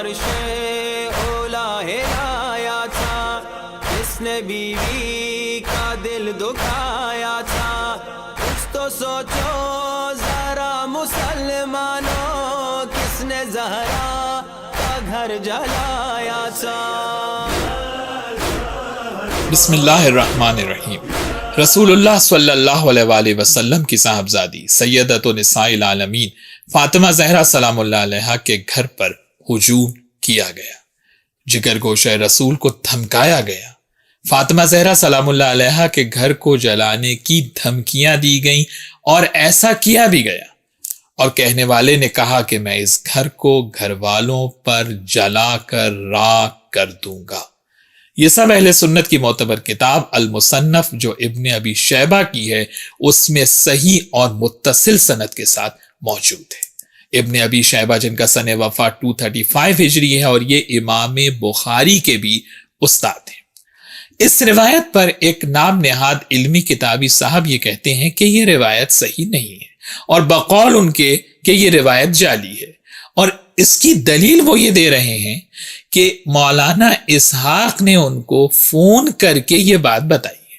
عرش اولا ہلایا تھا، کس نے بیوی کا دل دکھایا تھا، کچھ تو سوچو ذرا مسلمانوں، کس نے زہرا کا گھر جلایا تھا۔ بسم اللہ الرحمن الرحیم۔ رسول اللہ صلی اللہ علیہ وآلہ وسلم کی صاحبزادی سیدۃ نساء العالمین فاطمہ زہرا سلام اللہ علیہا کے گھر پر ہجوم کیا گیا، جگر گوشہ رسول کو دھمکایا گیا، فاطمہ زہرا سلام اللہ علیہا کے گھر کو جلانے کی دھمکیاں دی گئیں اور ایسا کیا بھی گیا، اور کہنے والے نے کہا کہ میں اس گھر کو گھر والوں پر جلا کر راکھ کر دوں گا۔ یہ سب اہل سنت کی معتبر کتاب المصنف جو ابن ابی شیبہ کی ہے اس میں صحیح اور متصل سند کے ساتھ موجود ہے۔ ابن ابی شیبہ جن کا سن وفات 235 ہجری ہے اور یہ امام بخاری کے بھی استاد ہیں۔ اس روایت پر ایک نام نہاد علمی کتابی صاحب یہ کہتے ہیں کہ یہ روایت صحیح نہیں ہے، اور بقول ان کے کہ یہ روایت جعلی ہے، اور اس کی دلیل وہ یہ دے رہے ہیں کہ مولانا اسحاق نے ان کو فون کر کے یہ بات بتائی ہے۔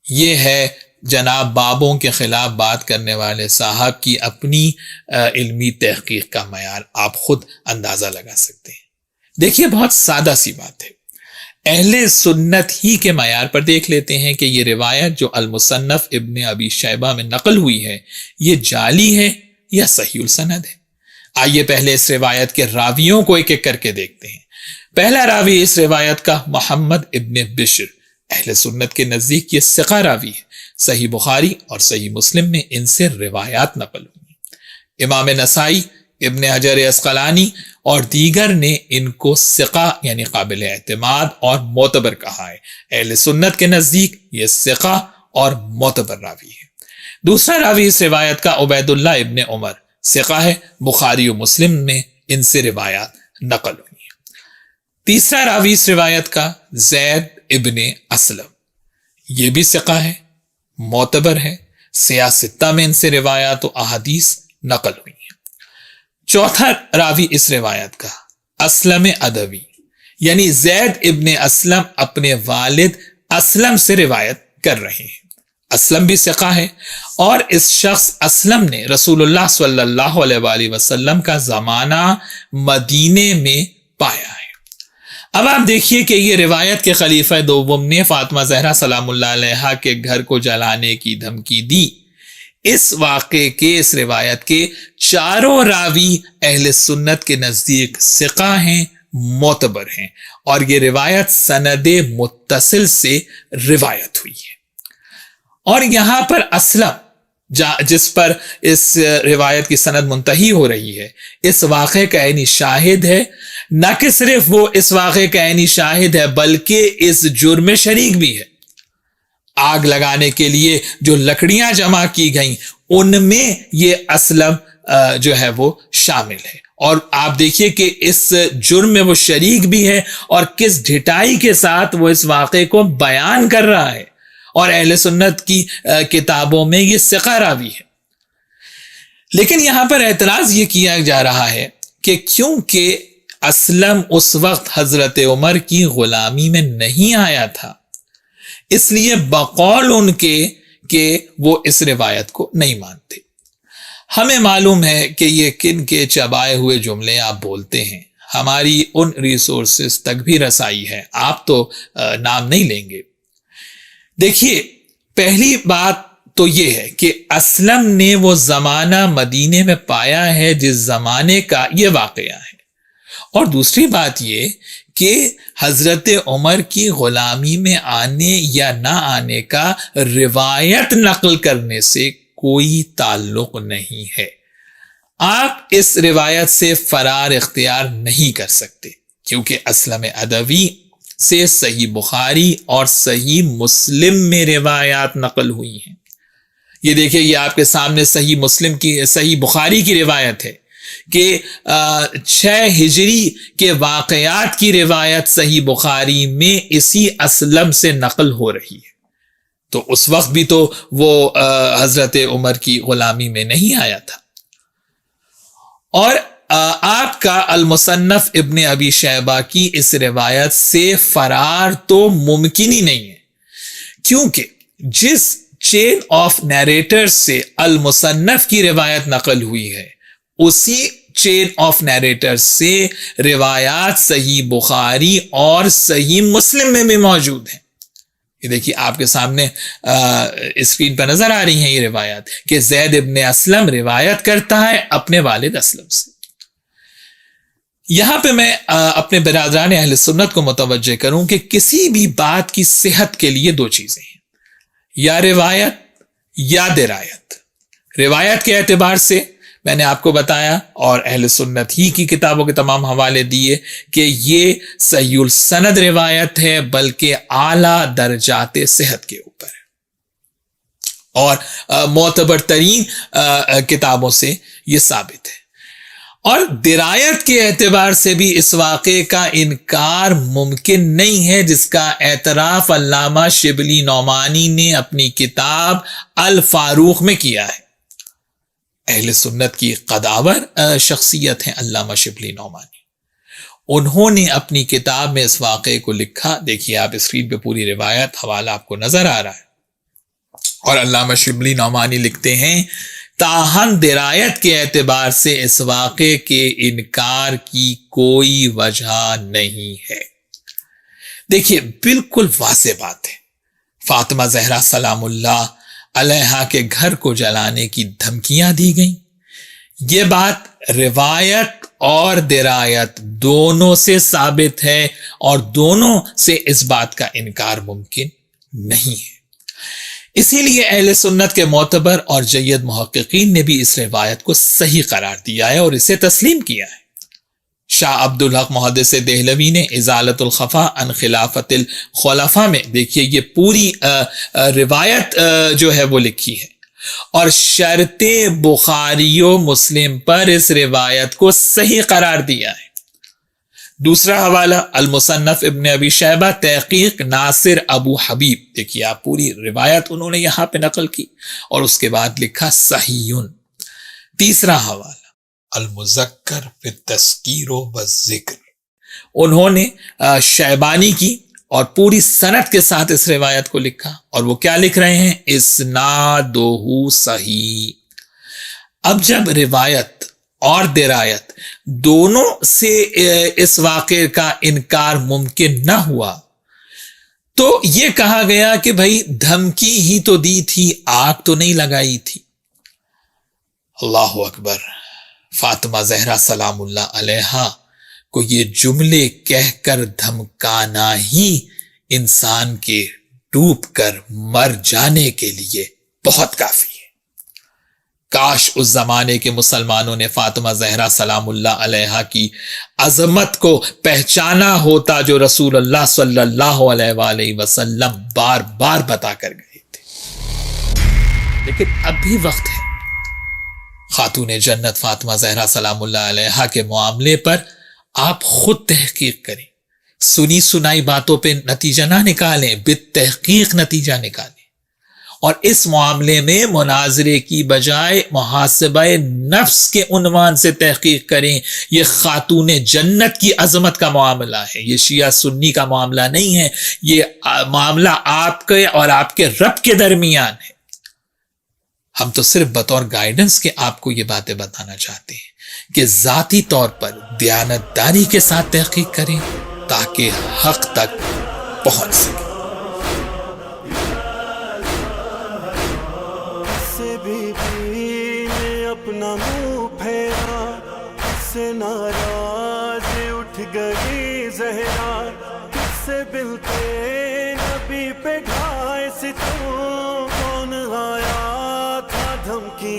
یہ ہے جناب بابوں کے خلاف بات کرنے والے صاحب کی اپنی علمی تحقیق کا معیار، آپ خود اندازہ لگا سکتے ہیں۔ دیکھیے بہت سادہ سی بات ہے، اہل سنت ہی کے معیار پر دیکھ لیتے ہیں کہ یہ روایت جو المصنف ابن ابی شیبہ میں نقل ہوئی ہے یہ جعلی ہے یا صحیح السند ہے۔ آئیے پہلے اس روایت کے راویوں کو ایک ایک کر کے دیکھتے ہیں۔ پہلا راوی اس روایت کا محمد ابن بشر، اہل سنت کے نزدیک یہ ثقہ راوی ہے، صحیح بخاری اور صحیح مسلم میں ان سے روایات نقل ہوئی۔ امام نسائی، ابن حجر عسقلانی اور دیگر نے ان کو ثقہ یعنی قابل اعتماد اور معتبر کہا ہے۔ اہل سنت کے نزدیک یہ ثقہ اور معتبر راوی ہے۔ دوسرا راوی اس روایت کا عبید اللہ ابن عمر، ثقہ ہے، بخاری و مسلم میں ان سے روایات نقل ہوئی ہیں۔ تیسرا راوی اس روایت کا زید ابن اسلم، یہ بھی ثقہ ہے، معتبر ہے، سیاہ ستہ میں ان سے روایات و احادیث نقل ہوئی ہیں۔ چوتھا راوی اس روایت کا اسلم ادوی، یعنی زید ابن اسلم اپنے والد اسلم سے روایت کر رہے ہیں۔ اسلم بھی ثقہ ہے، اور اس شخص اسلم نے رسول اللہ صلی اللہ علیہ وآلہ وسلم کا زمانہ مدینے میں پایا ہے۔ اب آپ دیکھیے کہ یہ روایت کے خلیفہ دوم نے فاطمہ زہرا سلام اللہ علیہا کے گھر کو جلانے کی دھمکی دی۔ اس واقعے کے، اس روایت کے چاروں راوی اہل سنت کے نزدیک ثقہ ہیں، معتبر ہیں، اور یہ روایت سند متصل سے روایت ہوئی ہے۔ اور یہاں پر اسلم جس پر اس روایت کی سند منتہی ہو رہی ہے، اس واقعے کا عینی شاہد ہے، نہ کہ صرف وہ اس واقعے کا عینی شاہد ہے بلکہ اس جرم میں شریک بھی ہے۔ آگ لگانے کے لیے جو لکڑیاں جمع کی گئیں ان میں یہ اسلم جو ہے وہ شامل ہے، اور آپ دیکھیے کہ اس جرم میں وہ شریک بھی ہے اور کس ڈھٹائی کے ساتھ وہ اس واقعے کو بیان کر رہا ہے، اور اہل سنت کی کتابوں میں یہ ثقہ راوی ہے۔ لیکن یہاں پر اعتراض یہ کیا جا رہا ہے کہ کیونکہ اسلم اس وقت حضرت عمر کی غلامی میں نہیں آیا تھا، اس لیے بقول ان کے کہ وہ اس روایت کو نہیں مانتے۔ ہمیں معلوم ہے کہ یہ کن کے چبائے ہوئے جملے آپ بولتے ہیں، ہماری ان ریسورسز تک بھی رسائی ہے، آپ تو نام نہیں لیں گے۔ دیکھیے پہلی بات تو یہ ہے کہ اسلم نے وہ زمانہ مدینے میں پایا ہے جس زمانے کا یہ واقعہ ہے، اور دوسری بات یہ کہ حضرت عمر کی غلامی میں آنے یا نہ آنے کا روایت نقل کرنے سے کوئی تعلق نہیں ہے۔ آپ اس روایت سے فرار اختیار نہیں کر سکتے، کیونکہ اسلم ادوی سے صحیح بخاری اور صحیح مسلم میں روایات نقل ہوئی ہیں۔ یہ دیکھیں، یہ آپ کے سامنے صحیح بخاری کی روایت ہے کہ 6 ہجری کے واقعات کی روایت صحیح بخاری میں اسی اسلم سے نقل ہو رہی ہے۔ تو اس وقت بھی تو وہ حضرت عمر کی غلامی میں نہیں آیا تھا۔ اور آپ کا المصنف ابن ابی شیبہ کی اس روایت سے فرار تو ممکن ہی نہیں ہے، کیونکہ جس چین آف نیریٹر سے المصنف کی روایت نقل ہوئی ہے اسی چین آف نیریٹر سے روایات صحیح بخاری اور صحیح مسلم میں بھی موجود ہیں۔ یہ دیکھیے آپ کے سامنے اسکرین پر نظر آ رہی ہیں یہ روایات کہ زید ابن اسلم روایت کرتا ہے اپنے والد اسلم سے۔ یہاں پہ میں اپنے برادران اہل سنت کو متوجہ کروں کہ کسی بھی بات کی صحت کے لیے دو چیزیں ہیں، یا روایت یا درایت۔ روایت کے اعتبار سے میں نے آپ کو بتایا اور اہل سنت ہی کی کتابوں کے تمام حوالے دیے کہ یہ صحیح السند روایت ہے، بلکہ اعلیٰ درجات صحت کے اوپر ہے، اور معتبر ترین کتابوں سے یہ ثابت ہے۔ اور درایت کے اعتبار سے بھی اس واقعے کا انکار ممکن نہیں ہے، جس کا اعتراف علامہ شبلی نعمانی نے اپنی کتاب الفاروق میں کیا ہے۔ اہل سنت کی قداور شخصیت ہیں علامہ شبلی نعمانی، انہوں نے اپنی کتاب میں اس واقعے کو لکھا، دیکھیے آپ اسکرین پہ پوری روایت حوالہ آپ کو نظر آ رہا ہے، اور علامہ شبلی نعمانی لکھتے ہیں تاہم درایت کے اعتبار سے اس واقعے کے انکار کی کوئی وجہ نہیں ہے۔ دیکھیے بالکل واضح بات ہے، فاطمہ زہرا سلام اللہ علیہا کے گھر کو جلانے کی دھمکیاں دی گئیں۔ یہ بات روایت اور درایت دونوں سے ثابت ہے، اور دونوں سے اس بات کا انکار ممکن نہیں ہے۔ اسی لیے اہل سنت کے معتبر اور جید محققین نے بھی اس روایت کو صحیح قرار دیا ہے اور اسے تسلیم کیا ہے۔ شاہ عبدالحق محدث دہلوی نے ازالت الخفا عن خلافت الخلفاء میں دیکھیے یہ پوری روایت جو ہے وہ لکھی ہے، اور شرط بخاری و مسلم پر اس روایت کو صحیح قرار دیا ہے۔ دوسرا حوالہ المصنف ابن ابی شیبہ تحقیق ناصر ابو حبیب، دیکھیے آپ پوری روایت انہوں نے یہاں پہ نقل کی اور اس کے بعد لکھا صحیح۔ تیسرا حوالہ المذکر فی التذکیر والذکر، انہوں نے شیبانی کی اور پوری سند کے ساتھ اس روایت کو لکھا، اور وہ کیا لکھ رہے ہیں؟ اسنادہ صحیح۔ اب جب روایت اور درایت دونوں سے اس واقعے کا انکار ممکن نہ ہوا تو یہ کہا گیا کہ بھائی دھمکی ہی تو دی تھی، آگ تو نہیں لگائی تھی۔ اللہ اکبر، فاطمہ زہرا سلام اللہ علیہا کو یہ جملے کہہ کر دھمکانا ہی انسان کے ڈوب کر مر جانے کے لیے بہت کافی ہے۔ کاش اس زمانے کے مسلمانوں نے فاطمہ زہرا سلام اللہ علیہا کی عظمت کو پہچانا ہوتا، جو رسول اللہ صلی اللہ علیہ وآلہ وسلم بار بار بتا کر گئے تھے۔ لیکن اب بھی وقت ہے۔ خاتون جنت فاطمہ زہرا سلام اللہ علیہا کے معاملے پر آپ خود تحقیق کریں، سنی سنائی باتوں پہ نتیجہ نہ نکالیں، بالتحقیق نتیجہ نکالیں، اور اس معاملے میں مناظرے کی بجائے محاسبہ نفس کے عنوان سے تحقیق کریں۔ یہ خاتون جنت کی عظمت کا معاملہ ہے، یہ شیعہ سنی کا معاملہ نہیں ہے، یہ معاملہ آپ کے اور آپ کے رب کے درمیان ہے۔ ہم تو صرف بطور گائیڈنس کے آپ کو یہ باتیں بتانا چاہتے ہیں کہ ذاتی طور پر دیانتداری کے ساتھ تحقیق کریں تاکہ حق تک پہنچ سکیں۔ اپنا منہ پھیرا، سے ناراض اٹھ گئی زہرا، سے بلتے نبی پہ ڈھائے ستون، کون آیا تھا دھمکی